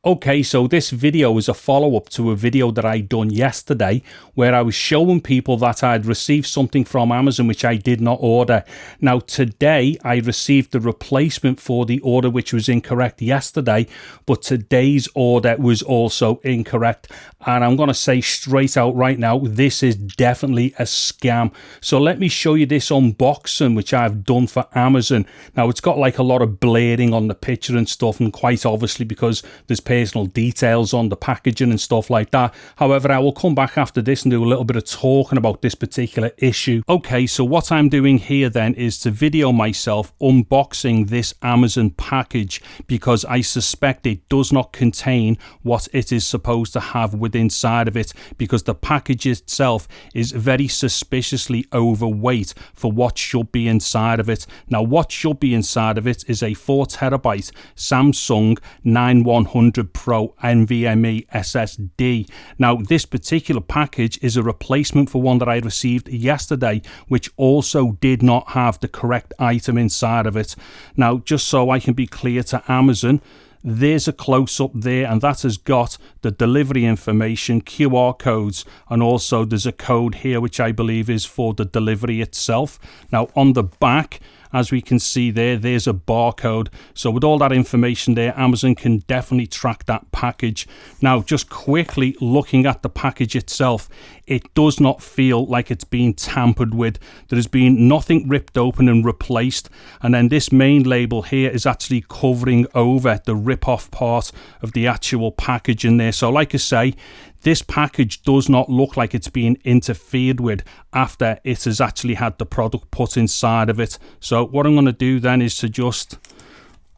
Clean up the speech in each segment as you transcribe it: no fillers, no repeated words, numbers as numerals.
Okay, so this video is a follow-up to a video that I done yesterday where I was showing people that I'd received something from Amazon which I did not order. Now today I received the replacement for the order which was incorrect yesterday, but today's order was also incorrect. And I'm going to say straight out right now, this is definitely a scam. So let me show you this unboxing which I've done for Amazon. Now it's got like a lot of blurring on the picture and stuff, and quite obviously because there's personal details on the packaging and stuff like that. However, I will come back after this and do a little bit of talking about this particular issue. Okay, so what I'm doing here then is to video myself unboxing this Amazon package, because I suspect it does not contain what it is supposed to have within inside of it, because the package itself is very suspiciously overweight for what should be inside of it. Now what should be inside of it is a 4TB Samsung 9100 Pro NVMe SSD. Now this particular package is a replacement for one that I received yesterday which also did not have the correct item inside of it. Now just so I can be clear to Amazon, there's a close-up there, and that has got the delivery information, QR codes, and also there's a code here which I believe is for the delivery itself. Now on the back, as we can see there, there's a barcode. So with all that information there, Amazon can definitely track that package. Now just quickly looking at the package itself, it does not feel like it's been tampered with. There has been nothing ripped open and replaced, and then this main label here is actually covering over the rip-off part of the actual package in there. So like I say, this package does not look like it's been interfered with after it has actually had the product put inside of it. So what I'm going to do then is to just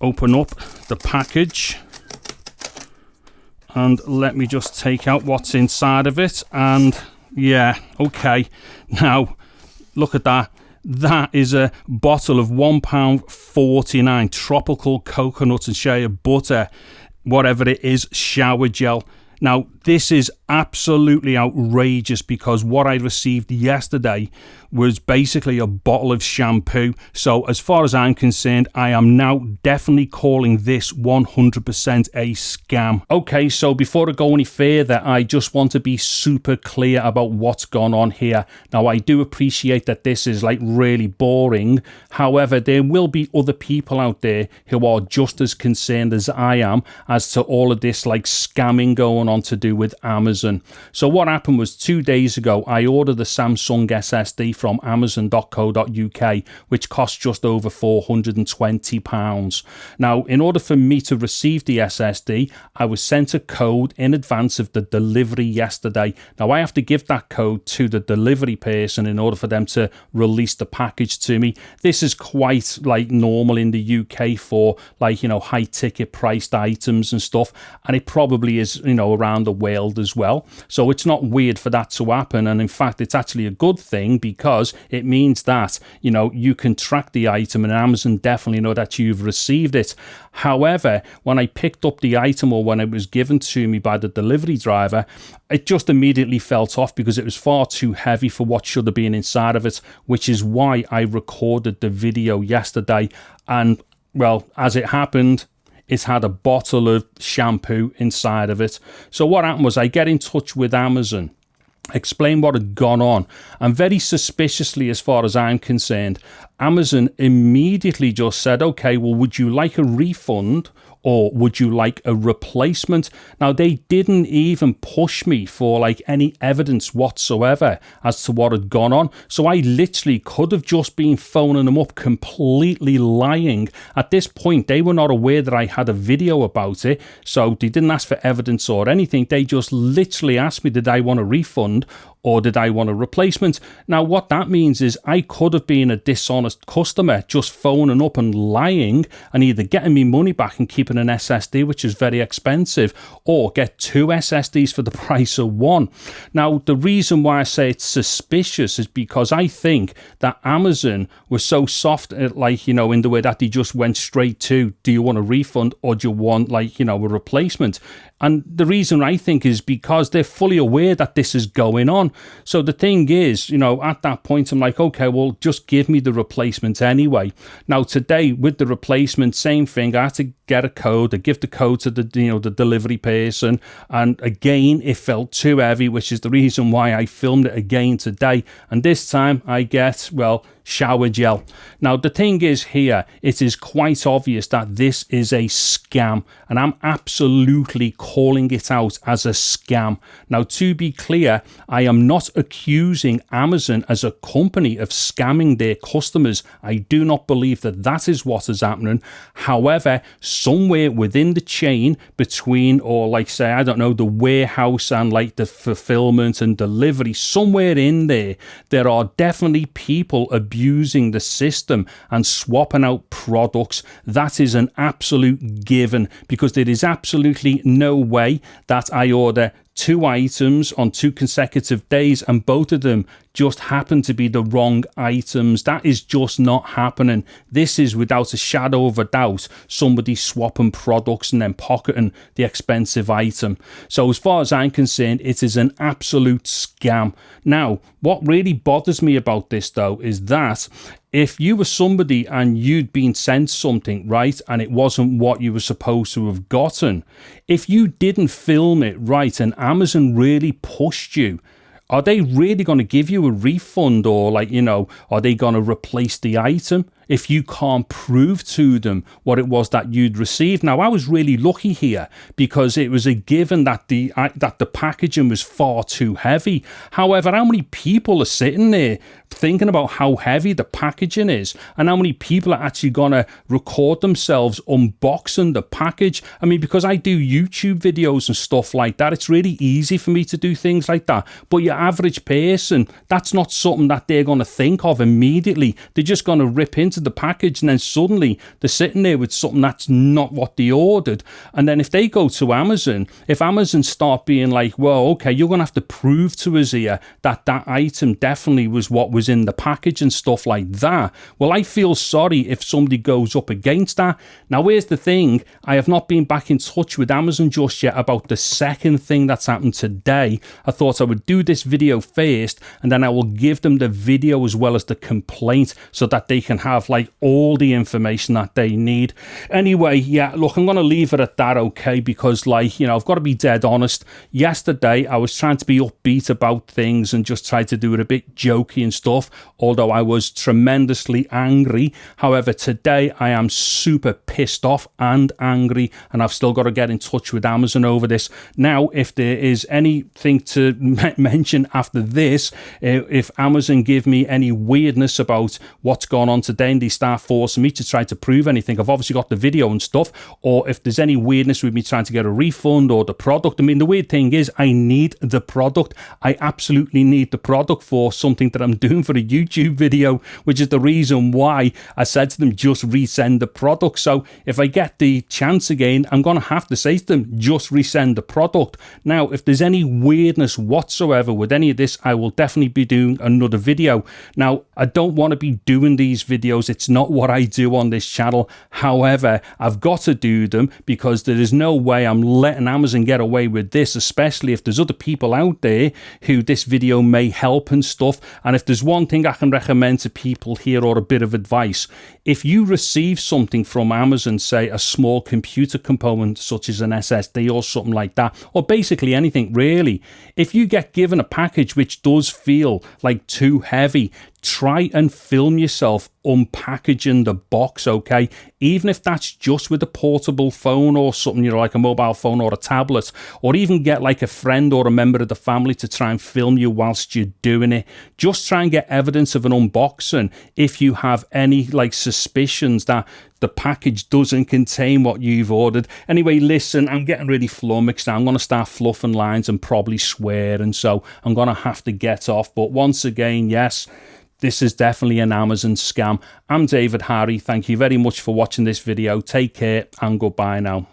open up the package, and let me just take out what's inside of it. And yeah, okay, now look at that. That is a bottle of £1.49 tropical coconut and shea butter, whatever it is, shower gel. Now, this is absolutely outrageous, because what I received yesterday was basically a bottle of shampoo. So as far as I'm concerned, I am now definitely calling this 100% a scam. Okay, so before I go any further, I just want to be super clear about what's gone on here. Now, I do appreciate that this is like really boring. However, there will be other people out there who are just as concerned as I am as to all of this like scamming going on to do with Amazon. So what happened was 2 days ago, I ordered a Samsung SSD from amazon.co.uk, which cost just over £420. Now, in order for me to receive the SSD, I was sent a code in advance of the delivery yesterday. Now, I have to give that code to the delivery person in order for them to release the package to me. This is quite like normal in the UK for like, you know, high ticket priced items and stuff, and it probably is, you know, around the world as well. So it's not weird for that to happen, and in fact it's actually a good thing, because it means that, you know, you can track the item and Amazon definitely know that you've received it. However, when I picked up the item, or when it was given to me by the delivery driver, it just immediately felt off because it was far too heavy for what should have been inside of it, which is why I recorded the video yesterday. And well, as it happened, it had a bottle of shampoo inside of it. So what happened was I get in touch with Amazon, explain what had gone on, and very suspiciously, as far as I'm concerned, Amazon immediately just said, okay, well, would you like a refund or would you like a replacement? Now, they didn't even push me for like any evidence whatsoever as to what had gone on. So I literally could have just been phoning them up, completely lying. At this point, they were not aware that I had a video about it, so they didn't ask for evidence or anything. They just literally asked me, did I want a refund or did I want a replacement? Now, what that means is I could have been a dishonest customer, just phoning up and lying, and either getting me money back and keeping an SSD, which is very expensive, or get 2 SSDs for the price of 1. Now, the reason why I say it's suspicious is because I think that Amazon was so soft, like, you know, in the way that they just went straight to, do you want a refund or do you want, like, you know, a replacement? And the reason I think is because they're fully aware that this is going on. on. So the thing is, you know, at that point, I'm like, okay, well, just give me the replacement anyway. Now today with the replacement, same thing. I had to get a code. I give the code to the, you know, the delivery person, and again it felt too heavy, which is the reason why I filmed it again today. And this time I get, well, shower gel. Now the thing is here, it is quite obvious that this is a scam, and I'm absolutely calling it out as a scam. Now to be clear, I am not accusing Amazon as a company of scamming their customers. I do not believe that that is what is happening. However, somewhere within the chain between, or like say, I don't know, the warehouse and like the fulfillment and delivery, somewhere in there, there are definitely people abusing the system and swapping out products. That is an absolute given, because there is absolutely no way that I order 2 items on 2 consecutive days and both of them just happen to be the wrong items. That is just not happening. This is without a shadow of a doubt somebody swapping products and then pocketing the expensive item. So as far as I'm concerned, it is an absolute scam. Now, what really bothers me about this though is that if you were somebody and you'd been sent something, right, and it wasn't what you were supposed to have gotten, if you didn't film it right and Amazon really pushed you, are they really going to give you a refund, or like, you know, are they going to replace the item if you can't prove to them what it was that you'd received? Now, I was really lucky here because it was a given that the packaging was far too heavy. However, how many people are sitting there thinking about how heavy the packaging is, and how many people are actually going to record themselves unboxing the package? I mean, because I do YouTube videos and stuff like that, it's really easy for me to do things like that. But your average person, that's not something that they're going to think of immediately. They're just going to rip into the package, and then suddenly they're sitting there with something that's not what they ordered. And then if they go to Amazon, if Amazon start being like, well, okay, you're going to have to prove to us here that that item definitely was what was in the package and stuff like that, well, I feel sorry if somebody goes up against that. Now, here's the thing. I have not been back in touch with Amazon just yet about the second thing that's happened today. I thought I would do this video first, and then I will give them the video as well as the complaint so that they can have like all the information that they need. Anyway, yeah, look, I'm going to leave it at that, okay, because like, you know, I've got to be dead honest. Yesterday, I was trying to be upbeat about things and just try to do it a bit jokey and stuff, although I was tremendously angry. However, today I am super pissed off and angry, and I've still got to get in touch with Amazon over this. Now, if there is anything to mention after this, if Amazon give me any weirdness about what's going on today and they start forcing me to try to prove anything, I've obviously got the video and stuff, or if there's any weirdness with me trying to get a refund or the product. I mean, the weird thing is I need the product. I absolutely need the product for something that I'm doing for a YouTube video, which is the reason why I said to them, just resend the product. So if I get the chance again, I'm going to have to say to them, just resend the product. Now, if there's any weirdness whatsoever with any of this, I will definitely be doing another video. Now, I don't want to be doing these videos. It's not what I do on this channel. However, I've got to do them because there is no way I'm letting Amazon get away with this, especially if there's other people out there who this video may help and stuff. And if there's one thing I can recommend to people here, or a bit of advice, if you receive something from Amazon, say a small computer component such as an SSD or something like that, or basically anything really, if you get given a package which does feel like too heavy, try and film yourself unpackaging the box, okay? Even if that's just with a portable phone or something, you know, like a mobile phone or a tablet, or even get like a friend or a member of the family to try and film you whilst you're doing it. Just try and get evidence of an unboxing if you have any like suspicions that the package doesn't contain what you've ordered. Anyway, listen, I'm getting really flummoxed now. I'm going to start fluffing lines and probably swear, and so I'm going to have to get off. But once again, yes, this is definitely an Amazon scam. I'm David Harry. Thank you very much for watching this video. Take care and goodbye now.